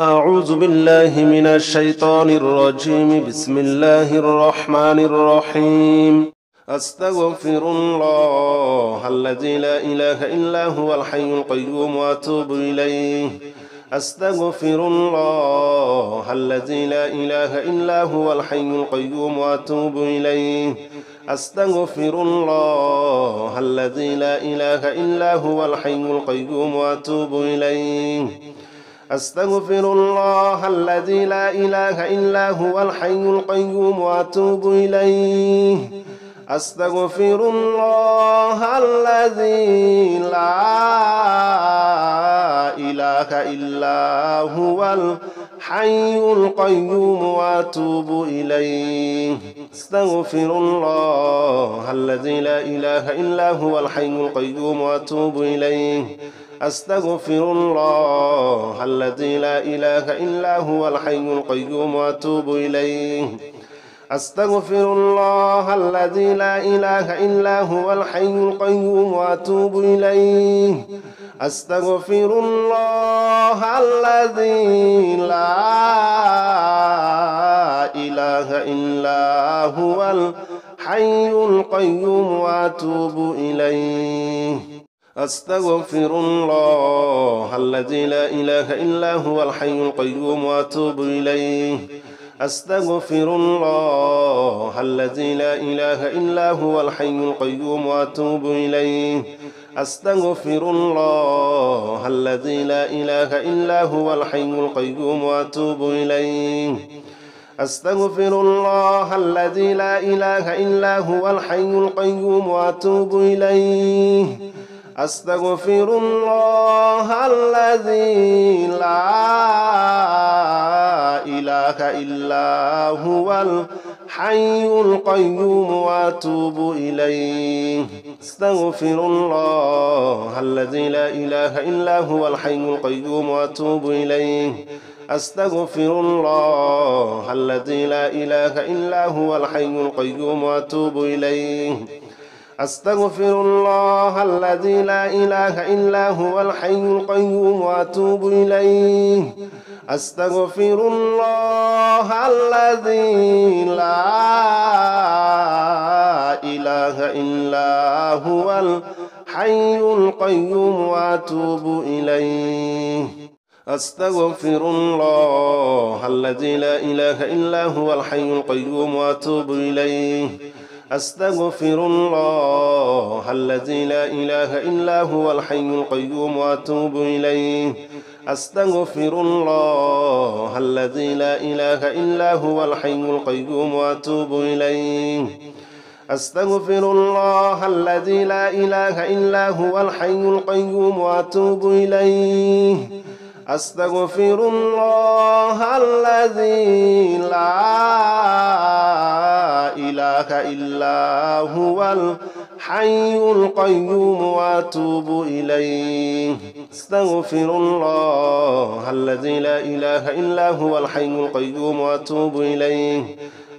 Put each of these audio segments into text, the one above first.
أعوذ بالله من الشيطان الرجيم. بسم الله الرحمن الرحيم. أستغفر الله الذي لا إله إلا هو الحي القيوم وأتوب إليه. أستغفر الله الذي لا إله إلا هو الحي القيوم وأتوب إليه. أستغفر الله الذي لا إله إلا هو الحي القيوم وأتوب إليه. أستغفر الله الذي لا إله إلا هو الحي القيوم وأتوب إليه. أستغفر الله الذي لا إله إلا هو الحي القيوم وأتوب إليه. أستغفر الله الذي لا إله إلا هو الحي القيوم وأتوب إليه. أستغفر الله الذي لا إله إلا هو الحي القيوم وأتوب إليه. أستغفر الله الذي لا إله إلا هو الحي القيوم وأتوب إليه. أستغفر الله الذي لا إله إلا هو الحي القيوم وأتوب إليه. أستغفر الله الذي لا إله إلا هو الحي القيوم وأتوب إليه. أستغفر الله الذي لا إله إلا هو الحي القيوم وأتوب إليه. أستغفر الله الذي لا إله إلا هو الحي القيوم وأتوب إليه. أستغفر الله الذي لا إله إلا هو الحي القيوم وأتوب إليه. أستغفر الله الذي لا إله إلا هو الحي القيوم وأتوب إليه. أستغفر الله الذي لا إله إلا هو الحي القيوم وأتوب إليه. أستغفر الله الذي لا إله إلا هو الحي القيوم وأتوب إليه. أستغفر الله الذي لا إله إلا هو الحي القيوم وأتوب إليه. أستغفر الله الذي لا إله إلا هو الحي القيوم وأتوب إليه. أستغفر الله الذي لا إله إلا هو الحي القيوم وأتوب إليه. أستغفر الله الذي لا إله إلا هو الحي القيوم وأتوب إليه. أستغفر الله الذي لا إله إلا هو الحي القيوم وأتوب إليه. أستغفر الله الذي لا إله إلا هو الحي القيوم وأتوب إليه. أستغفر الله الذي لا إله إلا هو الحي القيوم وأتوب إليه. أستغفر الله الذي لا إله إلا هو الحي القيوم وأتوب إليه.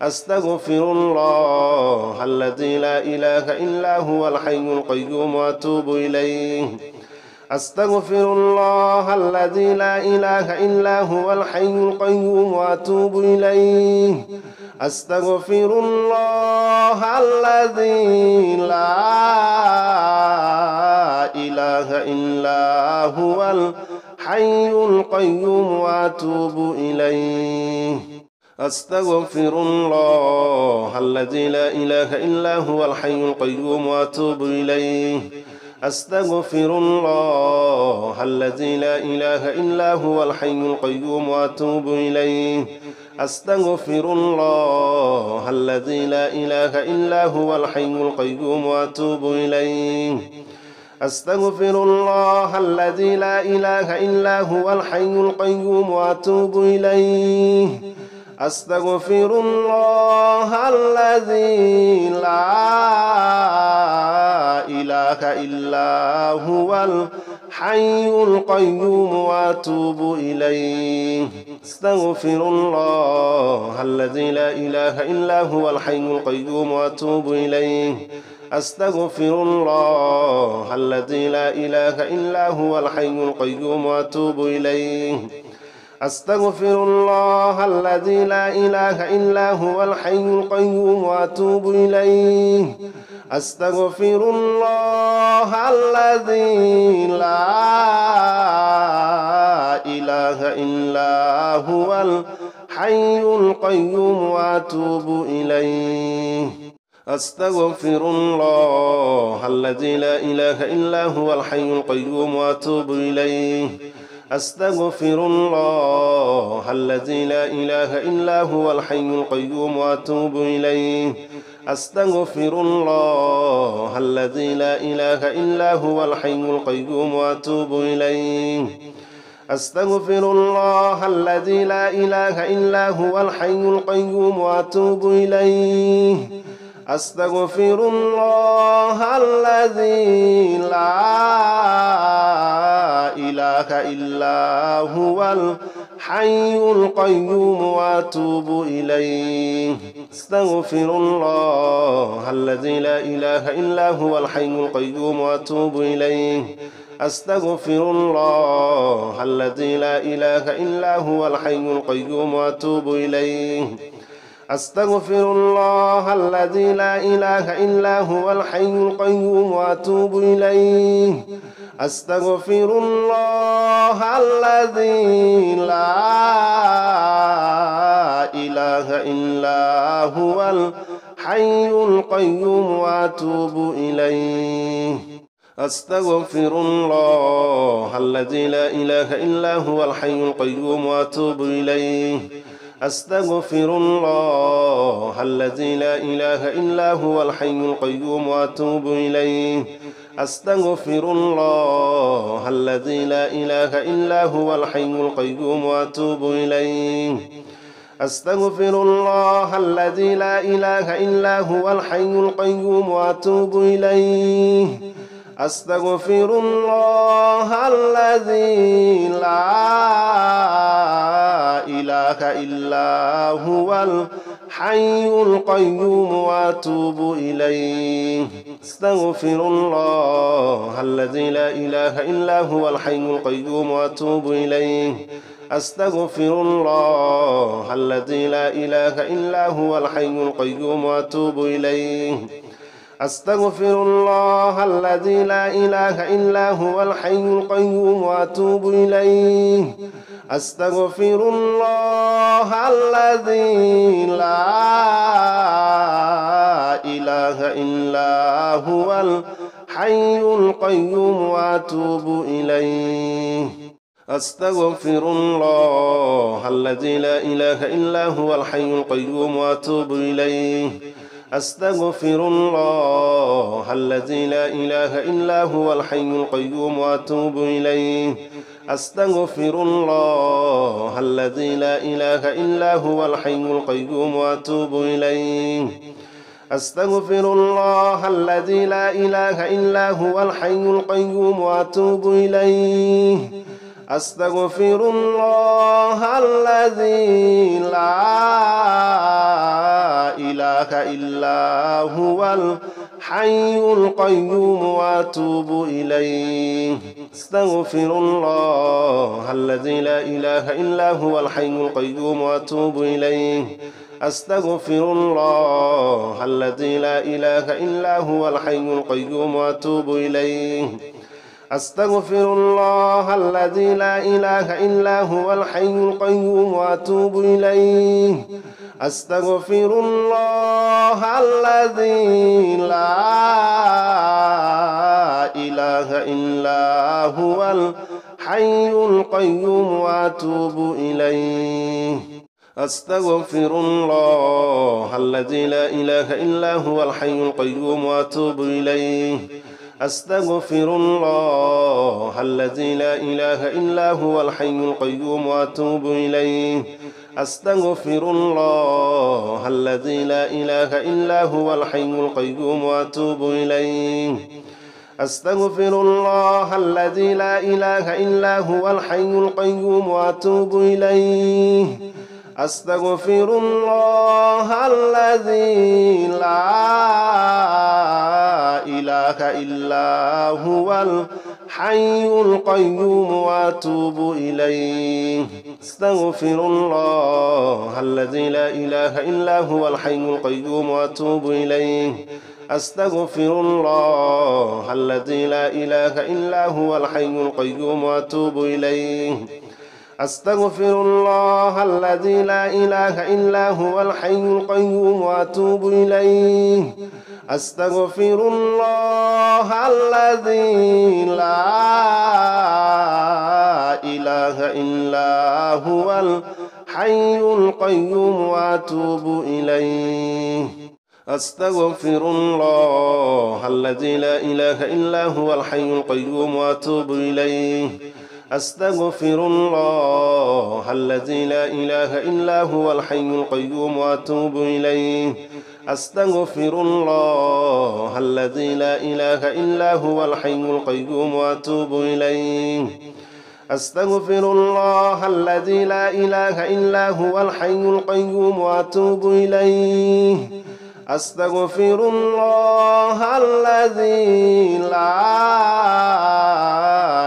أستغفر الله الذي لا إله إلا هو الحي القيوم وأتوب إليه. أستغفر الله الذي لا إله إلا هو الحي القيوم وأتوب إليه. أستغفر الله الذي لا إله إلا هو الحي القيوم وأتوب إليه. أستغفر الله الذي لا إله إلا هو الحي القيوم وأتوب إليه. أستغفر الله الذي لا إله إلا هو الحي القيوم وأتوب إليه. أستغفر الله الذي لا إله إلا هو الحي القيوم وأتوب إليه. أستغفر الله الذي لا إله إلا هو الحي القيوم وأتوب إليه. أستغفر الله الذي لا إله إلا هو الحي القيوم وأتوب إليه. أستغفر الله الذي لا إله إلا هو الحي القيوم وأتوب إليه. أستغفر الله الذي لا إله إلا هو الحي القيوم وأتوب إليه. أستغفر الله الذي لا إله إلا هو الحي القيوم وأتوب إليه أستغفر الله الذي لا إله إلا هو الحي القيوم وأتوب إليه أستغفر الله الذي لا إله إلا هو الحي القيوم وأتوب إليه أستغفر الله الذي لا إله إلا هو الحي القيوم وأتوب إليه أستغفر الله الذي لا إله إلا هو الحي القيوم وأتوب إليه أستغفر الله الذي لا إله إلا هو الحي القيوم وأتوب إليه أستغفر الله الذي لا إله إلا هو الحي القيوم وأتوب إليه أستغفر الله الذي لا إله إلا هو الحي القيوم وأتوب إليه أستغفر الله الذي لا إله إلا هو الحي القيوم وأتوب إليه أستغفر الله الذي لا إله إلا هو الحي القيوم وأتوب إليه أستغفر الله الذي لا إله إلا هو الحي القيوم وأتوب إليه أستغفر الله الذي لا إله إلا هو الحي القيوم وأتوب إليه أستغفر الله الذي لا إله إلا هو الحي القيوم وأتوب إليه أستغفر الله الذي لا إله إلا هو الحي القيوم وأتوب إليه أستغفر الله الذي لا إله إلا هو الحي القيوم وأتوب إليه أستغفر الله الذي لا إله إلا هو الحي القيوم وأتوب إليه أستغفر الله الذي لا إله إلا هو الحي القيوم وأتوب إليه أستغفر الله الذي لا إله إلا هو الحي القيوم وأتوب إليه أستغفر الله الذي لا إله إلا هو الحي القيوم وأتوب إليه أستغفر الله الذي لا إله إلا هو الحي القيوم وأتوب إليه أستغفر الله الذي لا إله إلا هو الحي القيوم وأتوب إليه أستغفر الله الذي لا إله إلا هو الحي القيوم وأتوب إليه أستغفر الله الذي لا إله إلا هو الحي القيوم وأتوب إليه أستغفر الله الذي لا إله إلا هو الحي القيوم وأتوب إليه أستغفر الله الذي لا إله إلا هو الحي القيوم وأتوب إليه أستغفر الله الذي لا إله إلا هو الحي القيوم وأتوب إليه أستغفر الله الذي لا إله إلا هو الحي القيوم وأتوب إليه أستغفر الله الذي لا إله إلا هو الحي القيوم وأتوب إليه أستغفر الله الذي لا إله إلا هو الحي القيوم وأتوب إليه أستغفر الله الذي لا إله إلا هو الحي القيوم وأتوب إليه أستغفر الله الذي لا إله إلا هو الحي القيوم وأتوب إليه أستغفر الله الذي لا إله إلا هو الحي القيوم وأتوب إليه أستغفر الله الذي لا إله إلا هو الحي القيوم وأتوب إليه أستغفر الله الذي لا إله إلا هو الحي الحي القيوم وأتوب إليه أستغفر الله الذي لا إله إلا هو الحي القيوم وأتوب إليه أستغفر الله الذي لا إله إلا هو الحي القيوم وأتوب إليه أستغفر الله الذي لا إله إلا هو الحي القيوم وأتوب إليه أستغفر الله الذي لا إله إلا هو الحي القيوم وأتوب إليه أستغفر الله الذي لا إله إلا هو الحي القيوم وأتوب إليه أستغفر الله الذي لا إله إلا هو الحي القيوم وأتوب إليه أستغفر الله الذي لا إله إلا هو الحي القيوم وأتوب إليه أستغفر الله الذي لا إله إلا هو الحي القيوم وأتوب إليه أستغفر الله الذي لا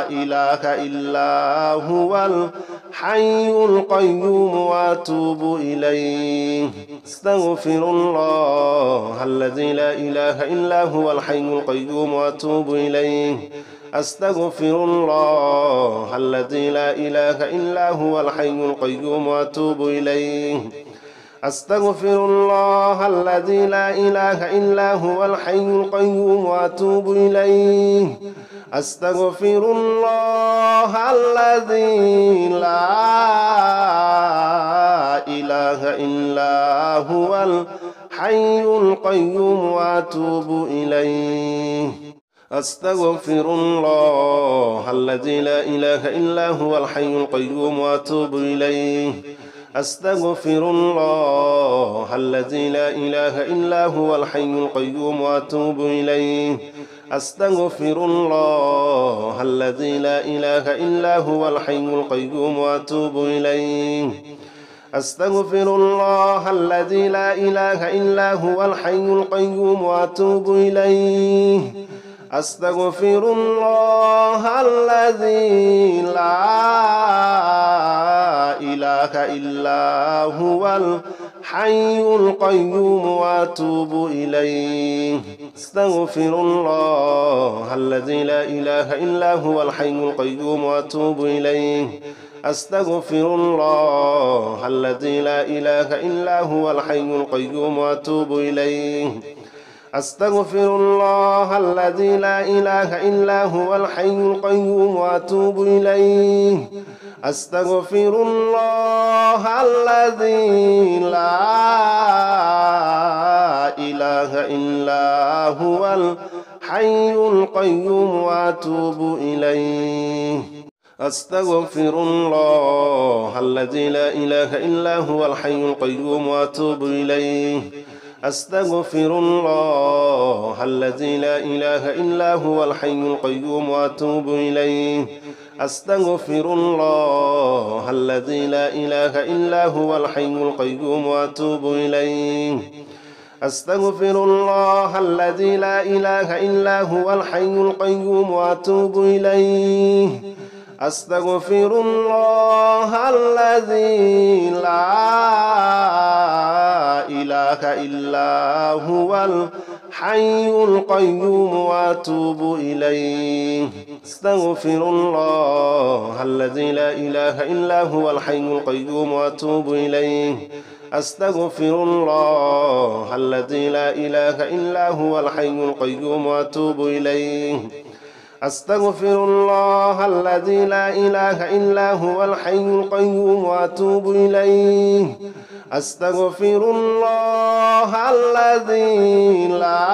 إله إلا هو الحي القيوم وأتوب إليه أستغفر الله الذي لا إله إلا هو الحي القيوم وأتوب إليه أستغفر الله الذي لا إله إلا هو الحي القيوم وأتوب إليه أستغفر الله الذي لا إله إلا هو الحي القيوم وأتوب إليه أستغفر الله الذي لا إله إلا هو الحي القيوم وأتوب إليه أستغفر الله الذي لا إله إلا هو الحي القيوم وأتوب إليه أستغفر الله الذي لا إله إلا هو الحي القيوم وأتوب إليه أستغفر الله الذي لا إله إلا هو الحي القيوم وأتوب إليه أستغفر الله الذي لا إله إلا هو الحي القيوم وأتوب إليه أستغفر الله الذي لا إله إلا هو الحي القيوم وأتوب إليه أستغفر الله الذي لا إله إلا هو الحي القيوم وأتوب إليه أستغفر الله الذي لا إله إلا هو الحي القيوم وأتوب إليه أستغفر الله الذي لا إله إلا هو الحي القيوم وأتوب إليه أستغفر الله الذي لا إله إلا هو الحي القيوم وأتوب إليه أستغفر الله الذي لا إله إلا هو الحي القيوم وأتوب إليه أستغفر الله الذي لا إله إلا هو الحي القيوم وأتوب إليه أستغفر الله الذي لا إله إلا هو الحي القيوم وأتوب إليه أستغفر الله الذي لا إله إلا هو الحي القيوم وأتوب إليه أستغفر الله الذي لا إله إلا هو الحي القيوم وأتوب إليه أستغفر الله الذي لا إله إلا هو الحي القيوم وأتوب إليه أستغفر الله الذي لا إله إلا هو الحي القيوم وأتوب إليه أستغفر الله الذي لا إله إلا هو الحي القيوم وأتوب إليه أستغفر الله الذي لا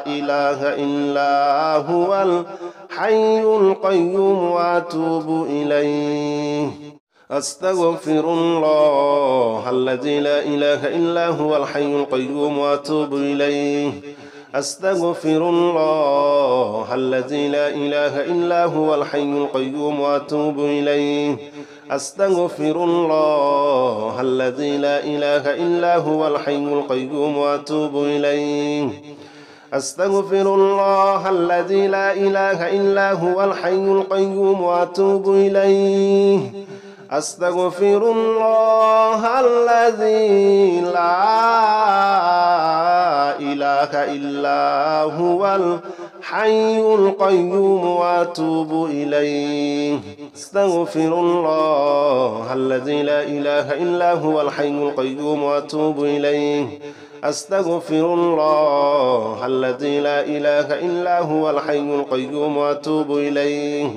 إله إلا هو الحي القيوم وأتوب إليه أستغفر الله الذي لا إله إلا هو الحي القيوم وأتوب إليه أستغفر الله الذي لا إله إلا هو الحي القيوم وأتوب إليه أستغفر الله الذي لا إله إلا هو الحي القيوم وأتوب إليه أستغفر الله الذي لا إله إلا هو الحي القيوم وأتوب إليه أستغفر الله الذي لا إله إلا هو الحي القيوم وأتوب إليه أستغفر الله الذي لا إله إلا هو الحي القيوم وأتوب إليه أستغفر الله الذي لا إله إلا هو الحي القيوم وأتوب إليه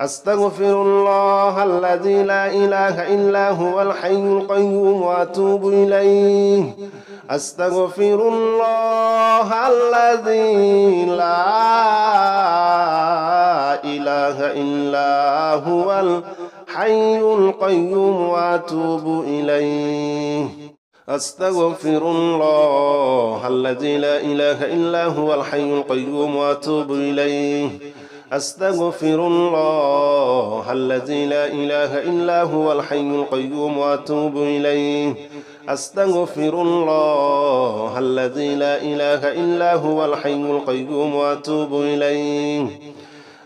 أستغفر الله الذي لا إله إلا هو الحي القيوم وأتوب إليه أستغفر الله الذي لا إله إلا هو الحي القيوم وأتوب إليه أستغفر الله الذي لا إله إلا هو الحي القيوم وأتوب إليه أستغفر الله الذي لا إله إلا هو الحي القيوم وأتوب إليه أستغفر الله الذي لا إله إلا هو الحي القيوم وأتوب إليه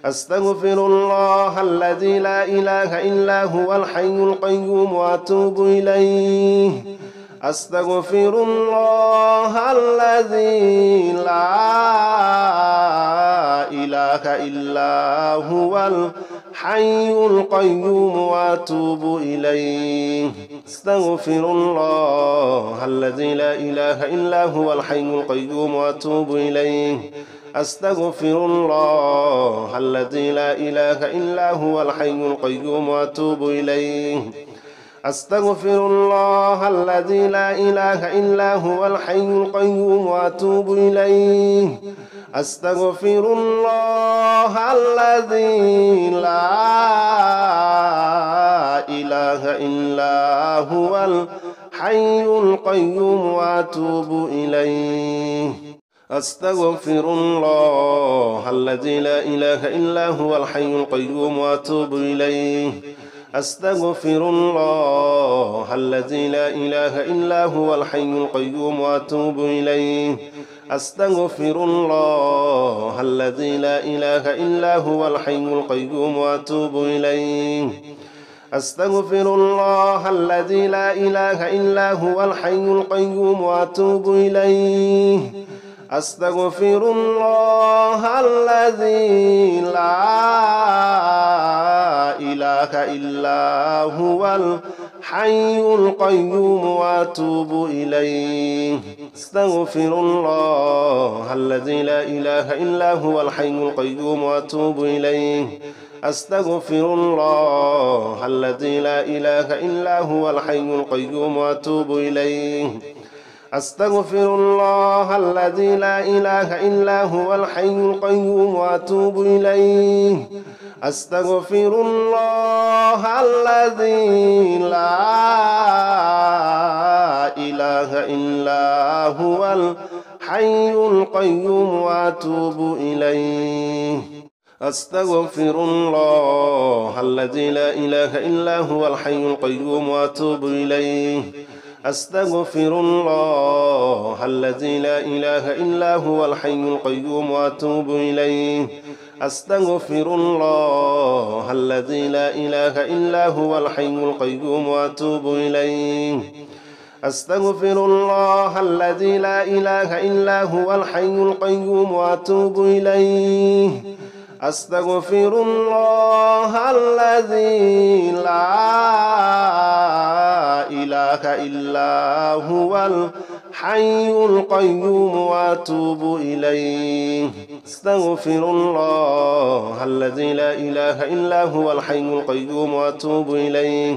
أستغفر الله الذي لا إله إلا هو الحي القيوم وأتوب إليه أستغفر الله الذي لا إله إلا هو الحي القيوم وأتوب إليه أستغفر الله الذي لا إله إلا هو الحي القيوم وأتوب إليه أستغفر الله الذي لا إله إلا هو الحي القيوم وأتوب إليه أستغفر الله الذي لا إله إلا هو الحي القيوم وأتوب إليه أستغفر الله الذي لا إله إلا هو الحي القيوم وأتوب إليه أستغفر الله الذي لا إله إلا هو الحي القيوم وأتوب إليه أستغفر الله الذي لا إله إلا هو الحي القيوم وأتوب إليه أستغفر الله الذي لا إله إلا هو الحي القيوم وأتوب إليه أستغفر الله الذي لا إله إلا هو الحي القيوم وأتوب إليه أستغفر الله الذي لا إله إلا هو الحي القيوم وأتوب إليه أستغفر الله الذي لا إله إلا هو الحي القيوم وأتوب إليه أستغفر الله الذي لا إله إلا هو الحي القيوم وأتوب إليه أستغفر الله الذي لا إله إلا هو الحي القيوم وأتوب إليه أستغفر الله الذي لا إله إلا هو الحي القيوم وأتوب إليه أستغفر الله الذي لا إله إلا هو الحي القيوم وأتوب إليه أستغفر الله الذي لا إله إلا هو الحي القيوم وأتوب إليه أستغفر الله الذي لا إله إلا هو الحي القيوم وأتوب إليه أستغفر الله الذي لا إله إلا هو الحي القيوم وأتوب إليه أستغفر الله الذي لا إله إلا هو الحي القيوم وأتوب إليه أستغفر الله الذي لا إله إلا هو الحي القيوم وأتوب إليه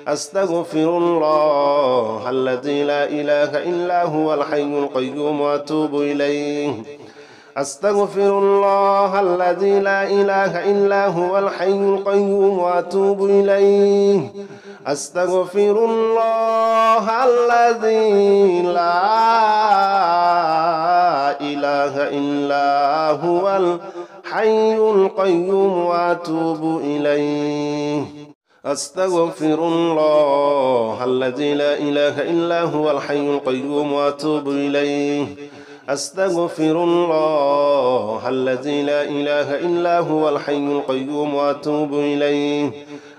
أستغفر الله الذي لا إله إلا هو الحي القيوم وأتوب إليه أستغفر الله الذي لا إله إلا هو الحي القيوم وأتوب إليه أستغفر الله الذي لا إله إلا هو الحي القيوم وأتوب إليه أستغفر الله الذي لا إله إلا هو الحي القيوم وأتوب إليه أستغفر الله الذي لا إله إلا هو الحي القيوم وأتوب إليه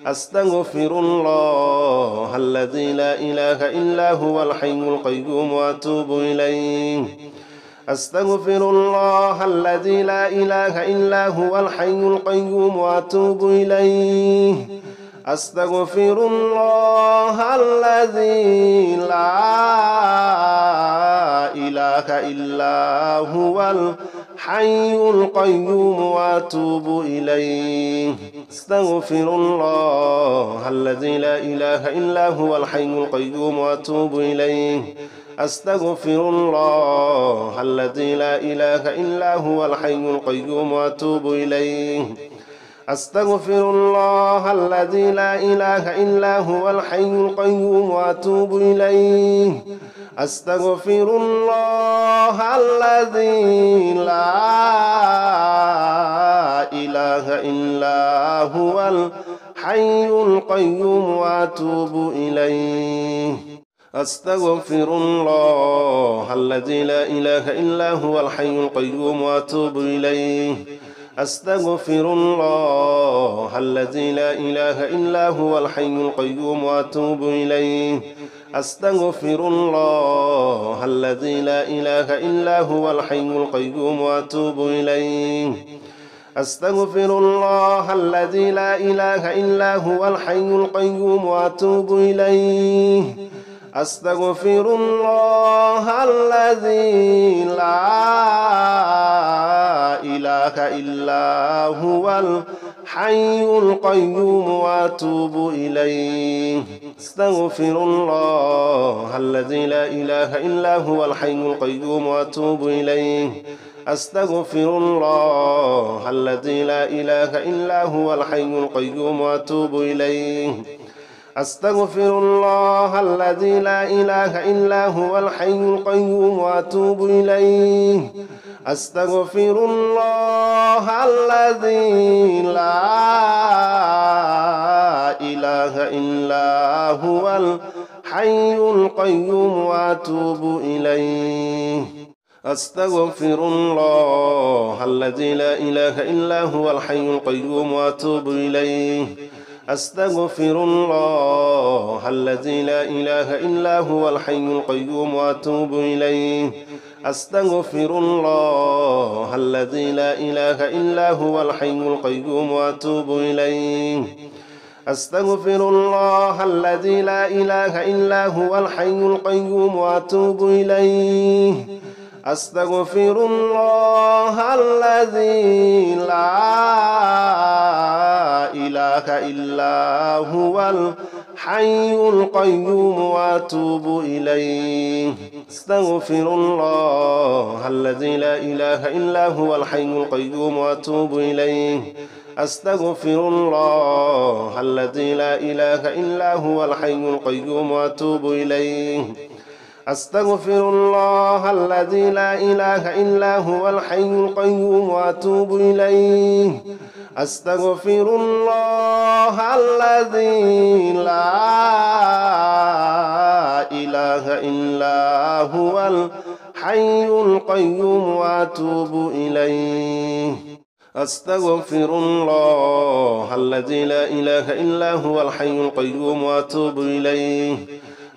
أستغفر الله الذي لا إله إلا هو الحي القيوم وأتوب إليه أستغفر الله الذي لا إله إلا هو الحي القيوم وأتوب إليه أستغفر الله الذي لا إله إلا هو الحي القيوم وأتوب إليه أستغفر الله الذي لا إله إلا هو الحي القيوم وأتوب إليه أستغفر الله الذي لا إله إلا هو الحي القيوم وأتوب إليه أستغفر الله الذي لا إله إلا هو الحي القيوم وأتوب إليه أستغفر الله الذي لا إله إلا هو الحي القيوم وأتوب إليه أستغفر الله الذي لا إله إلا هو الحي القيوم وأتوب إليه أستغفر الله الذي لا إله إلا هو الحي القيوم وأتوب إليه أستغفر الله الذي لا إله إلا هو الحي القيوم وأتوب إليه أستغفر الله الذي لا إله إلا هو الحي القيوم وأتوب إليه أستغفر الله الذي لا إله إلا هو الحي القيوم وأتوب إليه أستغفر الله الذي لا إله إلا هو الحي القيوم وأتوب إليه أستغفر الله الذي لا إله إلا هو الحي القيوم وأتوب إليه أستغفر الله الذي لا إله إلا هو الحي القيوم وأتوب إليه أستغفر الله الذي لا إله إلا هو الحي القيوم وأتوب إليه أستغفر الله الذي لا إله إلا هو الحي القيوم وأتوب إليه أستغفر الله الذي لا إله إلا هو الحي القيوم وأتوب إليه أستغفر الله الذي لا إله إلا هو الحي القيوم وأتوب إليه أستغفر الله الذي لا إله إلا هو الحي القيوم وأتوب إليه أستغفر الله الذي لا إله إلا هو الحي القيوم وأتوب إليه أستغفر الله الذي لا إله إلا هو الحي القيوم وأتوب إليه أستغفر الله الذي لا إله إلا هو الحي القيوم وأتوب إليه أستغفر الله الذي لا إله إلا هو الحي القيوم وأتوب إليه أستغفر الله الذي لا إله إلا هو الحي القيوم وأتوب إليه أستغفر الله الذي لا إله إلا هو الحي القيوم وأتوب إليه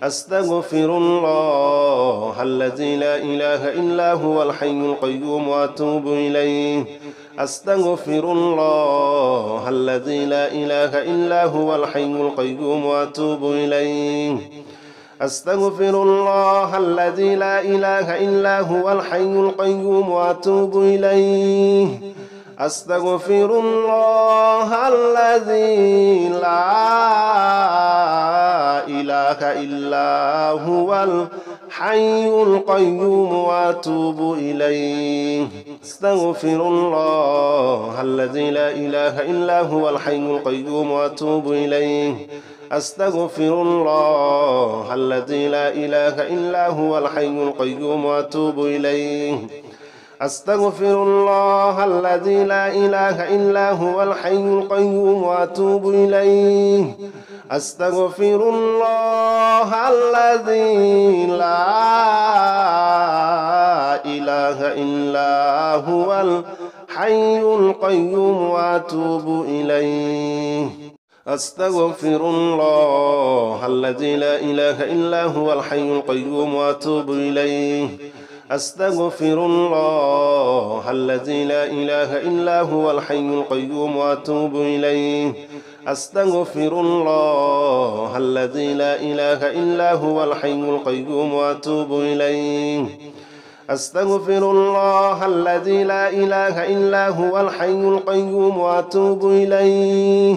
أستغفر الله الذي لا إله إلا هو الحي القيوم وأتوب إليه أستغفر الله الذي لا إله إلا هو الحي القيوم وأتوب إليه أستغفر الله الذي لا إله إلا هو الحي القيوم وأتوب إليه أستغفر الله الذي لا إله إلا هو الحي القيوم وأتوب إليه أستغفر الله الذي لا إله إلا هو الحي القيوم وأتوب إليه أستغفر الله الذي لا إله إلا هو الحي القيوم وأتوب إليه أستغفر الله الذي لا إله إلا هو الحي القيوم وأتوب إليه أستغفر الله الذي لا إله إلا هو الحي القيوم وأتوب إليه أستغفر الله الذي لا إله إلا هو الحي القيوم وأتوب إليه أستغفر الله الذي لا إله إلا هو الحي القيوم وأتوب إليه أستغفر الله الذي لا إله إلا هو الحي القيوم وأتوب إليه أستغفر الله الذي لا إله إلا هو الحي القيوم وأتوب إليه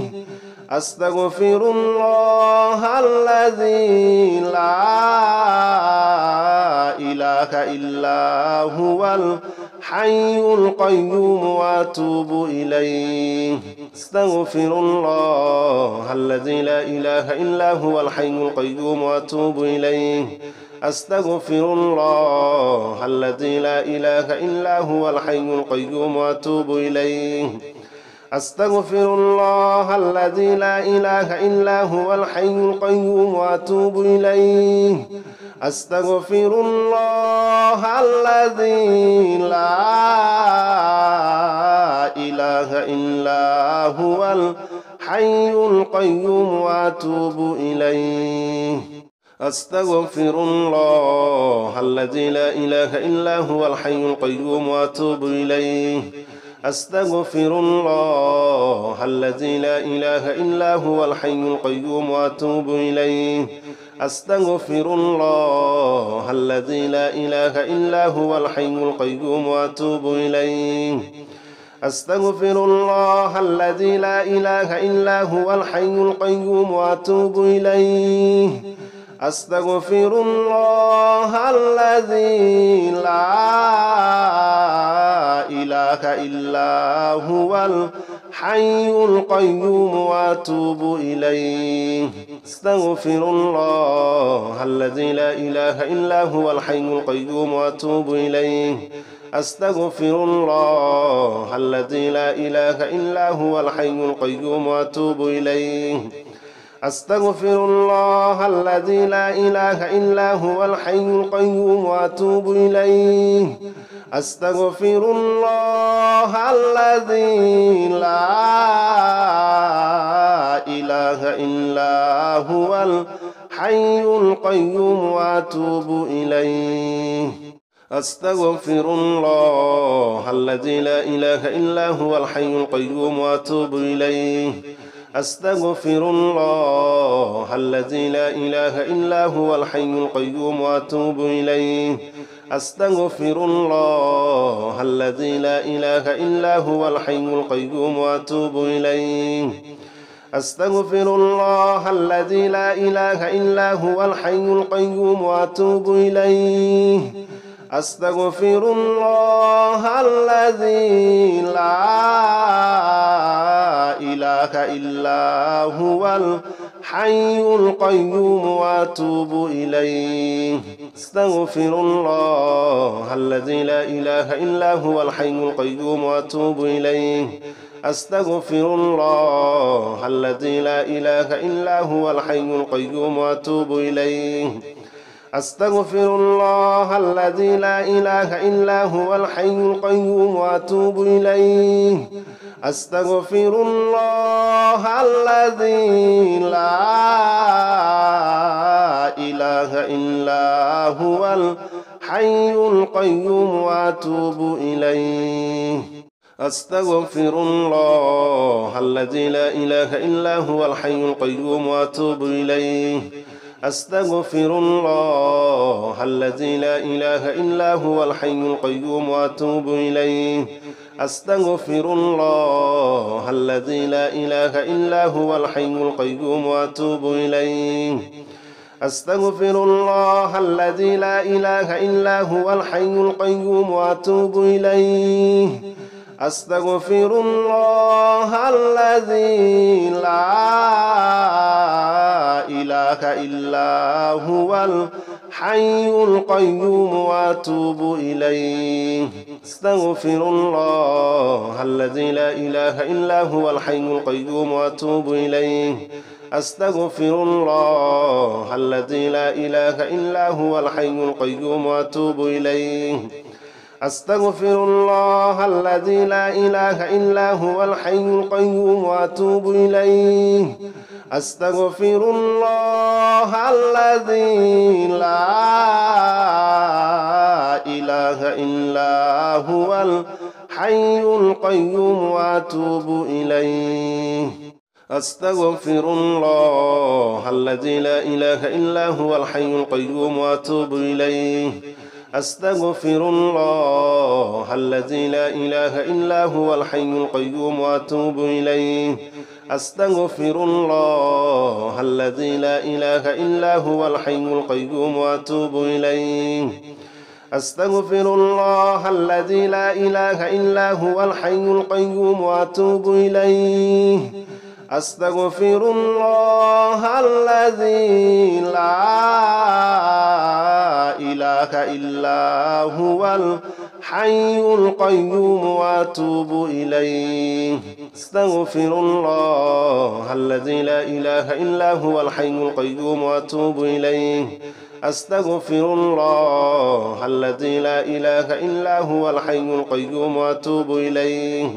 أستغفر الله الذي لا إله إلا هو الحي القيوم وأتوب إليه أستغفر الله الذي لا إله إلا هو الحي القيوم وأتوب إليه أستغفر الله الذي لا إله إلا هو الحي القيوم وأتوب إليه أستغفر الله الذي لا إله إلا هو الحي القيوم وأتوب إليه أستغفر الله الذي لا إله إلا هو الحي القيوم وأتوب إليه أستغفر الله الذي لا إله إلا هو الحي القيوم وأتوب إليه أستغفر الله الذي لا إله إلا هو الحي القيوم وأتوب إليه أستغفر الله الذي لا إله إلا هو الحي القيوم وأتوب إليه أستغفر الله الذي لا إله إلا هو الحي القيوم وأتوب إليه أستغفر الله الذي لا إله إلا هو الحي القيوم وأتوب إليه أستغفر الله الذي لا إله إلا هو الحي القيوم وأتوب إليه أستغفر الله الذي لا إله إلا هو الحي القيوم وأتوب إليه أستغفر الله الذي لا إله إلا هو الحي القيوم وأتوب إليه أستغفر الله الذي لا إله إلا هو الحي القيوم وأتوب إليه أستغفر الله الذي لا إله إلا هو الحي القيوم وأتوب إليه أستغفر الله الذي لا إله إلا هو الحي القيوم وأتوب إليه أستغفر الله الذي لا إله إلا هو الحي القيوم وأتوب إليه أستغفر الله الذي لا إله إلا هو الحي القيوم وأتوب إليه أستغفر الله الذي لا إله إلا هو الحي القيوم وأتوب إليه أستغفر الله الذي لا إله إلا هو الحي القيوم وأتوب إليه أستغفر الله الذي لا إله إلا هو الحي القيوم وأتوب إليه أستغفر الله الذي لا إله إلا هو الحي القيوم وأتوب إليه أستغفر الله الذي لا إله إلا هو الحي القيوم وأتوب إليه أستغفر الله الذي لا إله إلا هو الحي القيوم وأتوب إليه أستغفر الله الذي لا إله إلا هو الحي القيوم وأتوب إليه أستغفر الله الذي لا إله إلا هو الحي القيوم وأتوب إليه أستغفر الله الذي لا إله إلا هو الحي القيوم وأتوب إليه أستغفر الله الذي لا إله إلا هو الحي القيوم وأتوب إليه أستغفر الله الذي لا إله إلا هو الحي القيوم وأتوب إليه أستغفر الله الذي لا إله إلا هو الحي القيوم وأتوب إليه أستغفر الله الذي لا إله إلا هو الحي القيوم وأتوب إليه أستغفر الله الذي لا إله إلا هو الحي القيوم وأتوب إليه أستغفر الله الذي لا إله إلا هو الحي القيوم وأتوب إليه أستغفر الله الذي لا إله إلا هو الحي القيوم وأتوب إليه أستغفر الله الذي لا إله إلا هو الحي القيوم وأتوب إليه أستغفر الله الذي لا إله إلا هو الحي القيوم وأتوب إليه أستغفر الله الذي لا إله إلا هو الحي القيوم وأتوب إليه أستغفر الله الذي لا إله إلا هو الحي القيوم وأتوب إليه أستغفر الله الذي لا إله إلا هو الحي القيوم وأتوب إليه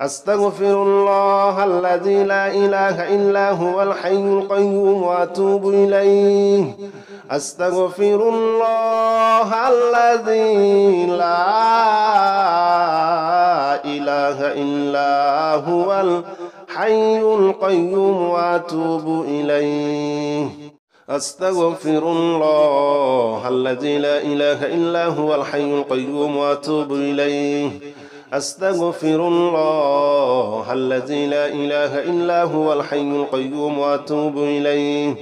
أستغفر الله الذي لا إله إلا هو الحي القيوم وأتوب إليه أستغفر الله الذي لا إله إلا هو الحي القيوم وأتوب إليه أستغفر الله الذي لا إله إلا هو الحي القيوم وأتوب إليه أستغفر الله الذي لا إله إلا هو الحي القيوم وأتوب إليه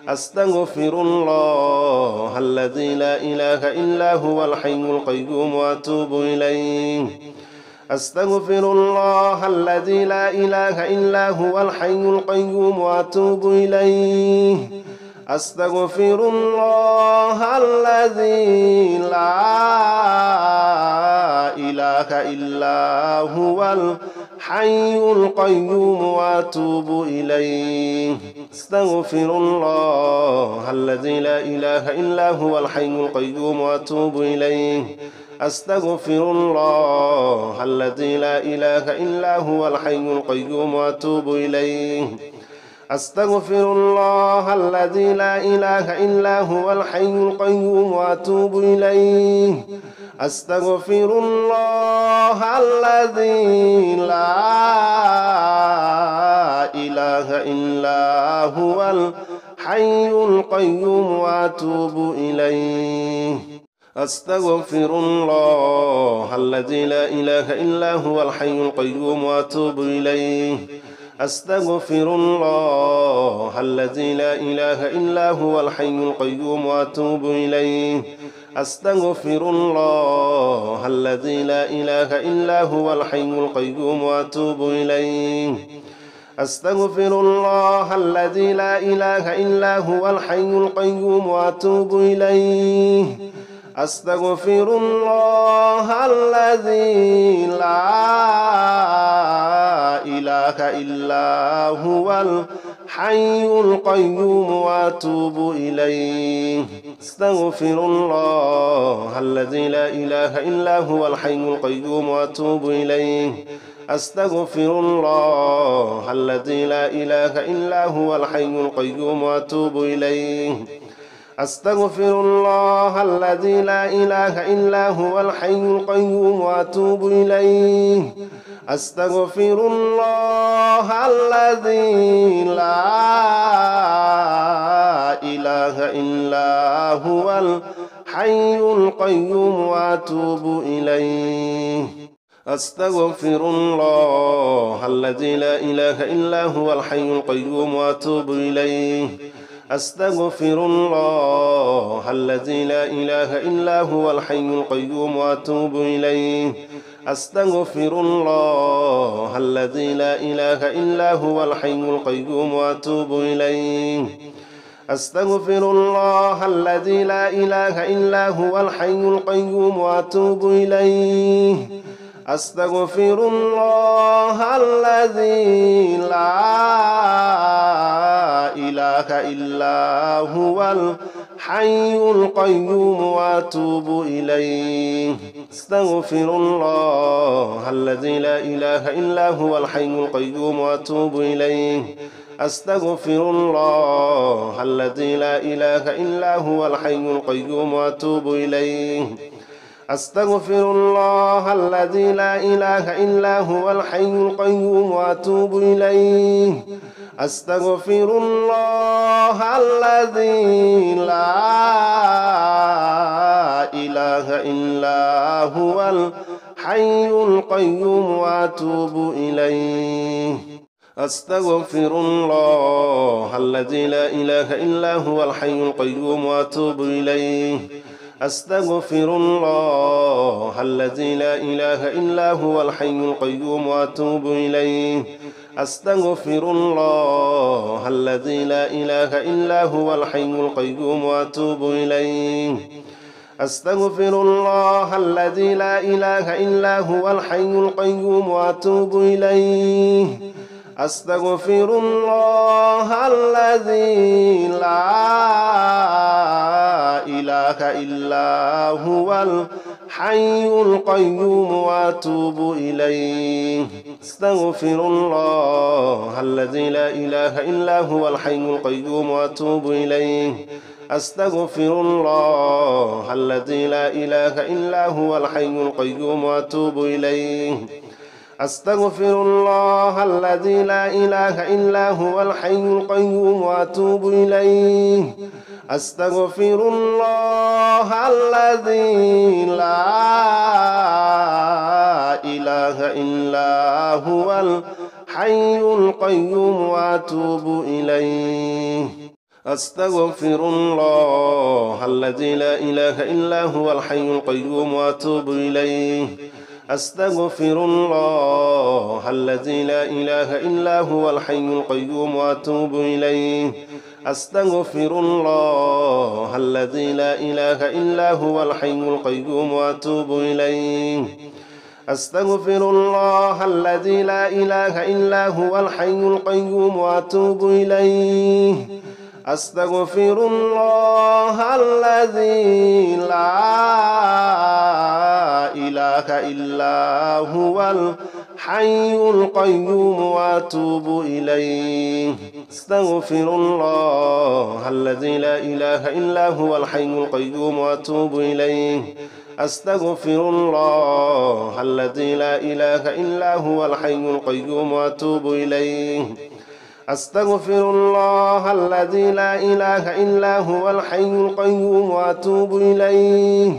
أستغفر الله الذي لا إله إلا هو الحي القيوم وأتوب إليه أستغفر الله الذي لا إله إلا هو الحي القيوم وأتوب إليه أستغفر الله الذي لا إله إلا هو الحي القيوم وأتوب إليه أستغفر الله الذي لا إله إلا هو الحي القيوم وأتوب إليه أستغفر الله الذي لا إله إلا هو الحي القيوم وأتوب إليه أستغفر الله الذي لا إله إلا هو الحي القيوم وأتوب إليه أستغفر الله الذي لا إله إلا هو الحي القيوم وأتوب إليه أستغفر الله الذي لا إله إلا هو الحي القيوم وأتوب إليه أستغفر الله الذي لا إله إلا هو الحي القيوم وأتوب إليه أستغفر الله الذي لا إله إلا هو الحي القيوم وأتوب إليه أستغفر الله الذي لا إله إلا هو الحي القيوم وأتوب إليه أستغفر الله الذي لا إله إلا هو الحي القيوم وأتوب إليه أستغفر الله الذي لا إله إلا هو الحي القيوم وأتوب إليه أستغفر الله الذي لا إله إلا هو الحي القيوم وأتوب إليه أستغفر الله الذي لا إله إلا هو الحي القيوم وأتوب إليه أستغفر الله الذي لا إله إلا هو الحي القيوم وأتوب إليه أستغفر الله الذي لا إله إلا هو الحي القيوم وأتوب إليه أستغفر الله الذي لا إله إلا هو الحي القيوم وأتوب إليه أستغفر الله الذي لا إله إلا هو الحي القيوم وأتوب إليه أستغفر الله الذي لا إله إلا هو الحي القيوم وأتوب إليه أستغفر الله الذي لا إله إلا هو الحي القيوم وأتوب إليه أستغفر الله الذي لا إله إلا هو الحي القيوم وأتوب إليه أستغفر الله الذي لا إله إلا هو الحي القيوم وأتوب إليه أستغفر الله الذي لا إله إلا هو الحي القيوم وأتوب إليه أستغفر الله الذي لا إله إلا هو الحي القيوم وأتوب إليه أستغفر الله الذي لا إله إلا هو الحي القيوم وأتوب إليه أستغفر الله الذي لا إله إلا هو الحي القيوم وأتوب إليه أستغفر الله الذي لا إله إلا هو الحي القيوم وأتوب إليه أستغفر الله الذي لا إله إلا هو الحي القيوم وأتوب إليه أستغفر الله الذي لا إله إلا هو الحي القيوم وأتوب إليه أستغفر الله الذي لا إله إلا هو الحي القيوم وأتوب إليه أستغفر الله الذي لا إله إلا هو الحي القيوم وأتوب إليه أستغفر الله الذي لا إله إلا هو الحي القيوم وأتوب إليه أستغفر الله الذي لا إله إلا هو الحي القيوم وأتوب إليه أستغفر الله الذي لا إله إلا هو الحي القيوم وأتوب إليه أستغفر الله الذي لا إله إلا هو الحي القيوم وأتوب إليه أستغفر الله الذي لا إله إلا هو الحي القيوم وأتوب إليه أستغفر الله الذي لا إله إلا هو الحي القيوم وأتوب إليه أستغفر الله الذي لا إله إلا هو الحي القيوم وأتوب إليه أستغفر الله الذي لا إله إلا هو الحي القيوم وأتوب إليه أستغفر الله الذي لا إله إلا هو الحي القيوم وأتوب إليه أستغفر الله الذي لا إله إلا هو الحي القيوم وأتوب إليه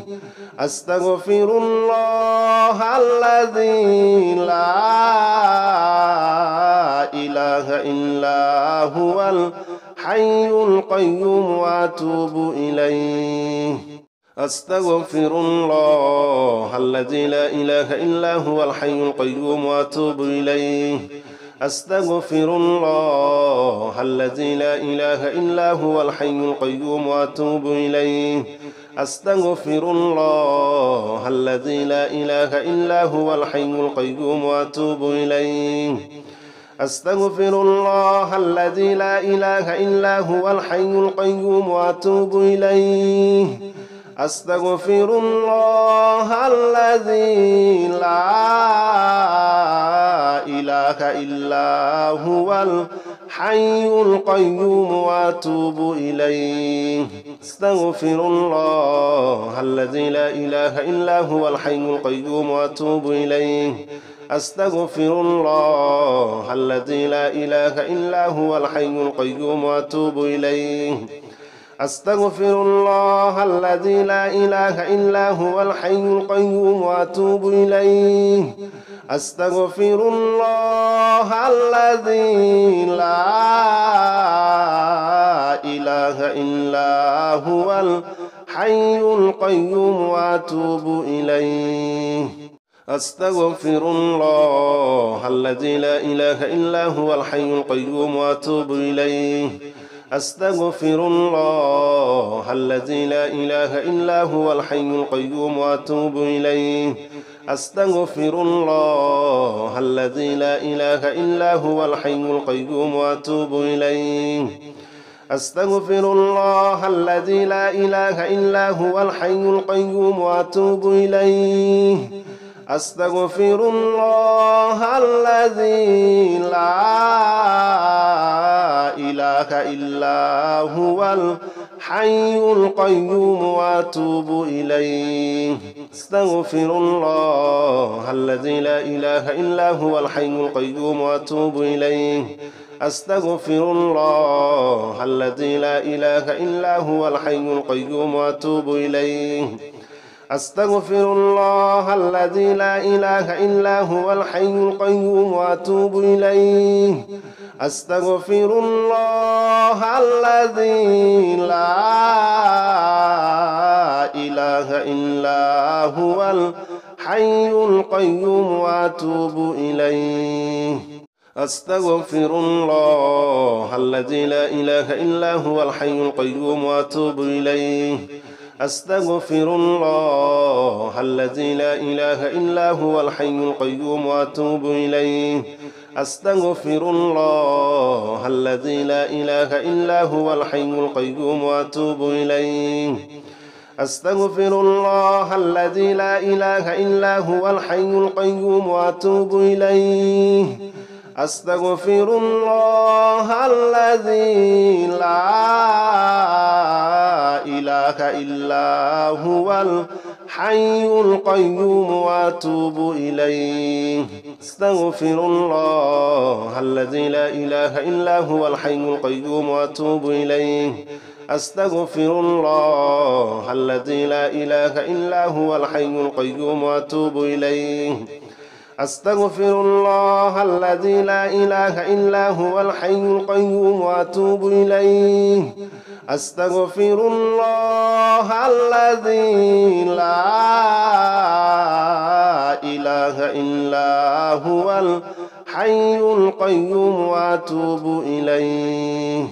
أستغفر الله الذي لا إله إلا هو الحي القيوم وأتوب إليه أستغفر الله الذي لا إله إلا هو الحي القيوم وأتوب إليه أستغفر الله الذي لا إله إلا هو الحي القيوم وأتوب إليه أستغفر الله الذي لا إله إلا هو الحي القيوم وأتوب إليه أستغفر الله الذي لا إله إلا هو الحي القيوم وأتوب إليه أستغفر الله الذي لا إله إلا هو الحي القيوم وأتوب إليه أستغفر الله الذي لا إله إلا هو الحي القيوم وأتوب إليه أستغفر الله الذي لا إله إلا هو الحي القيوم وأتوب إليه أستغفر الله الذي لا إله إلا هو الحي القيوم وأتوب إليه أستغفر الله الذي لا إله إلا هو الحي القيوم وأتوب إليه أستغفر الله الذي لا إله إلا هو الحي القيوم وأتوب إليه أستغفر الله الذي لا إله إلا هو الحي القيوم وأتوب إليه أستغفر الله الذي لا إله إلا هو الحي القيوم وأتوب إليه أستغفر الله الذي لا إله إلا هو الحي القيوم وأتوب إليه أستغفر الله الذي لا إله إلا هو الحي القيوم وأتوب إليه أستغفر الله الذي لا إله إلا هو الحي القيوم وأتوب إليه أستغفر الله الذي لا إله إلا هو الحي القيوم وأتوب إليه أستغفر الله الذي لا إله إلا هو الحي القيوم وأتوب إليه أستغفر الله الذي لا إله إلا هو الحي القيوم وأتوب إليه أستغفر الله الذي لا إله إلا هو الحي القيوم وأتوب إليه أستغفر الله الذي لا إله إلا هو الحي القيوم وأتوب إليه أستغفر الله الذي لا إله إلا هو الحي القيوم وأتوب إليه أستغفر الله الذي لا إله إلا هو الحي القيوم وأتوب إليه أستغفر الله الذي لا إله إلا هو الحي القيوم وأتوب إليه أستغفر الله الذي لا إله إلا هو الحي القيوم وأتوب إليه أستغفر الله الذي لا إله إلا هو الحي القيوم وأتوب إليه أستغفر الله الذي لا إله إلا هو الحي القيوم وأتوب إليه أستغفر الله الذي لا إله إلا هو الحي القيوم وأتوب إليه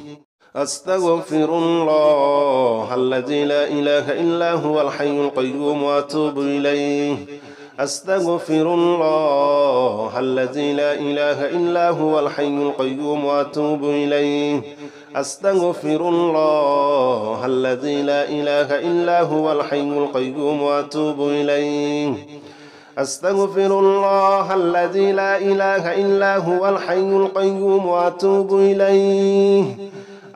أستغفر الله الذي لا إله إلا هو الحي القيوم وأتوب إليه أستغفر الله الذي لا إله إلا هو الحي القيوم وأتوب إليه أستغفر الله الذي لا إله إلا هو الحي القيوم وأتوب إليه أستغفر الله الذي لا إله إلا هو الحي القيوم وأتوب إليه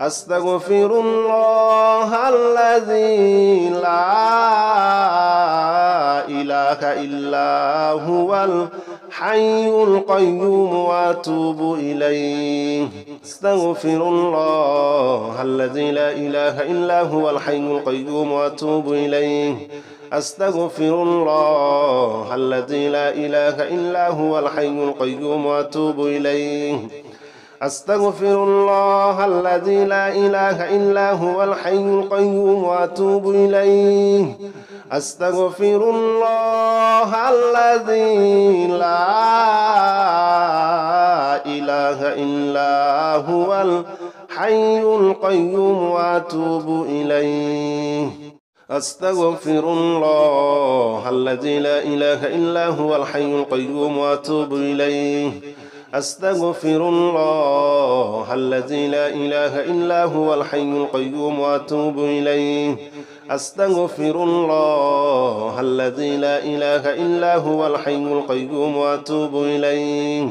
أستغفر الله الذي لا إله إلا هو الحي القيوم وأتوب إليه أستغفر الله الذي لا إله إلا هو الحي القيوم وأتوب إليه أستغفر الله الذي لا إله إلا هو الحي القيوم وأتوب إليه أستغفر الله الذي لا إله إلا هو الحي القيوم وأتوب إليه أستغفر الله الذي لا إله إلا هو الحي القيوم وأتوب إليه أستغفر الله الذي لا إله إلا هو الحي القيوم وأتوب إليه أستغفر الله الذي لا إله إلا هو الحي القيوم وأتوب إليه أستغفر الله الذي لا إله إلا هو الحي القيوم وأتوب إليه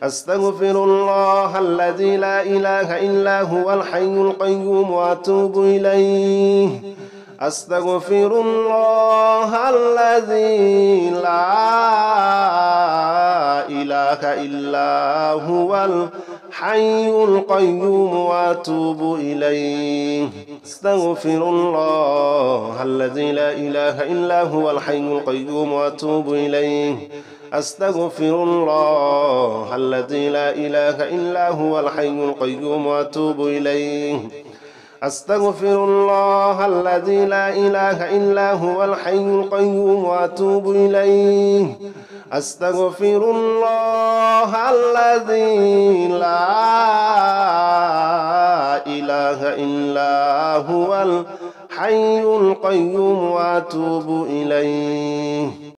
أستغفر الله الذي لا إله إلا هو الحي القيوم وأتوب إليه أستغفر الله الذي لا إله إلا هو الحي القيوم وأتوب إليه أستغفر الله الذي لا إله إلا هو الحي القيوم وأتوب إليه أستغفر الله الذي لا إله إلا هو الحي القيوم وأتوب إليه أستغفر الله الذي لا إله إلا هو الحي القيوم وأتوب إليه أستغفر الله الذي لا إله إلا هو الحي القيوم وأتوب إليه